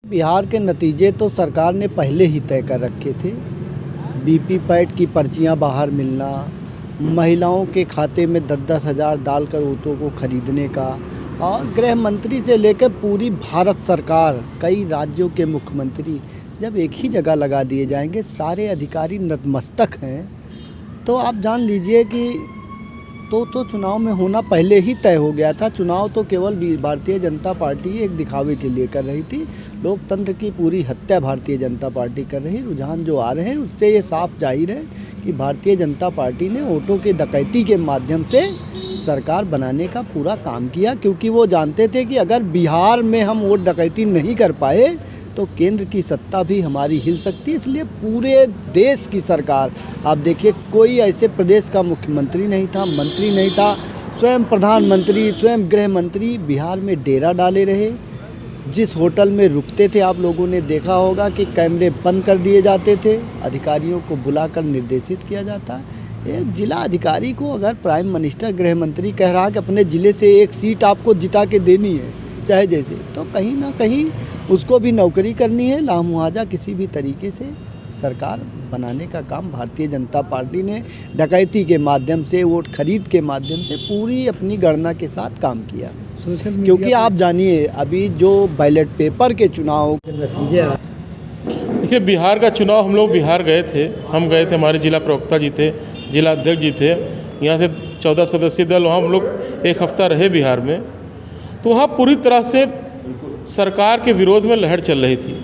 बिहार के नतीजे तो सरकार ने पहले ही तय कर रखे थे। वीवीपैट की पर्चियां बाहर मिलना, महिलाओं के खाते में 10-10 हज़ार डालकर वोटों को खरीदने का, और गृह मंत्री से लेकर पूरी भारत सरकार, कई राज्यों के मुख्यमंत्री जब एक ही जगह लगा दिए जाएंगे, सारे अधिकारी नतमस्तक हैं, तो आप जान लीजिए कि तो चुनाव में होना पहले ही तय हो गया था। चुनाव तो केवल भारतीय जनता पार्टी एक दिखावे के लिए कर रही थी। लोकतंत्र की पूरी हत्या भारतीय जनता पार्टी कर रही। रुझान जो आ रहे हैं उससे ये साफ जाहिर है कि भारतीय जनता पार्टी ने वोटों के डकैती के माध्यम से सरकार बनाने का पूरा काम किया, क्योंकि वो जानते थे कि अगर बिहार में हम वोट डकैती नहीं कर पाए तो केंद्र की सत्ता भी हमारी हिल सकती है। इसलिए पूरे देश की सरकार, आप देखिए, कोई ऐसे प्रदेश का मुख्यमंत्री नहीं था, मंत्री नहीं था, स्वयं प्रधानमंत्री, स्वयं गृह मंत्री बिहार में डेरा डाले रहे। जिस होटल में रुकते थे, आप लोगों ने देखा होगा कि कैमरे बंद कर दिए जाते थे, अधिकारियों को बुलाकर निर्देशित किया जाता। एक जिला अधिकारी को अगर प्राइम मिनिस्टर, गृह मंत्री कह रहा कि अपने ज़िले से एक सीट आपको जिता के देनी है चाहे जैसे, तो कहीं ना कहीं उसको भी नौकरी करनी है। लामुआवजा किसी भी तरीके से सरकार बनाने का काम भारतीय जनता पार्टी ने डकैती के माध्यम से, वोट खरीद के माध्यम से पूरी अपनी गणना के साथ काम किया। क्योंकि आप जानिए, अभी जो बैलेट पेपर के चुनाव नतीजे, देखिए, बिहार का चुनाव हम लोग बिहार गए थे, हमारे जिला प्रवक्ता जी थे, जिला अध्यक्ष जी थे, यहाँ से 14 सदस्यीय दल, वहाँ हम लोग एक हफ्ता रहे बिहार में। तो वहाँ पूरी तरह से सरकार के विरोध में लहर चल रही थी।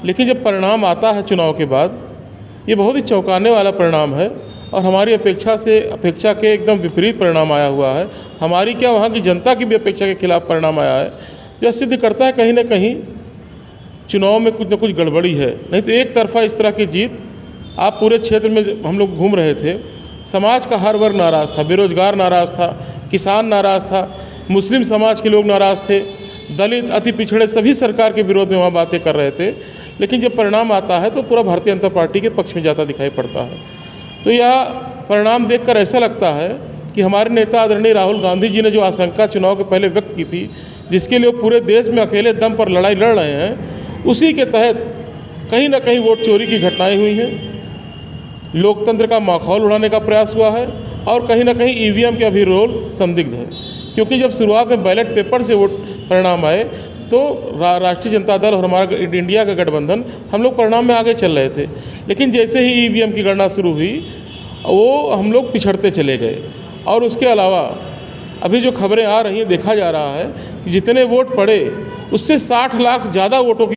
लेकिन जब परिणाम आता है चुनाव के बाद, ये बहुत ही चौंकाने वाला परिणाम है और हमारी अपेक्षा के एकदम विपरीत परिणाम आया हुआ है। हमारी क्या, वहाँ की जनता की भी अपेक्षा के खिलाफ परिणाम आया है, जो सिद्ध करता है कहीं ना कहीं चुनाव में कुछ न कुछ गड़बड़ी है। नहीं तो एक तरफा इस तरह की जीत, आप पूरे क्षेत्र में हम लोग घूम रहे थे, समाज का हर वर्ग नाराज़ था, बेरोजगार नाराज़ था, किसान नाराज़ था, मुस्लिम समाज के लोग नाराज़ थे, दलित, अति पिछड़े, सभी सरकार के विरोध में वहाँ बातें कर रहे थे। लेकिन जब परिणाम आता है तो पूरा भारतीय जनता पार्टी के पक्ष में जाता दिखाई पड़ता है। तो यह परिणाम देखकर ऐसा लगता है कि हमारे नेता आदरणीय राहुल गांधी जी ने जो आशंका चुनाव के पहले व्यक्त की थी, जिसके लिए वो पूरे देश में अकेले दम पर लड़ाई लड़ रहे हैं, उसी के तहत कहीं ना कहीं वोट चोरी की घटनाएँ हुई हैं, लोकतंत्र का माहौल उड़ाने का प्रयास हुआ है, और कहीं ना कहीं ईवीएम का भी रोल संदिग्ध है। क्योंकि जब शुरुआत में बैलेट पेपर से वोट परिणाम आए तो राष्ट्रीय जनता दल और हमारा इंडिया का गठबंधन, हम लोग परिणाम में आगे चल रहे थे। लेकिन जैसे ही ईवीएम की गणना शुरू हुई, वो हम लोग पिछड़ते चले गए। और उसके अलावा अभी जो खबरें आ रही हैं, देखा जा रहा है कि जितने वोट पड़े उससे 60 लाख ज़्यादा वोटों की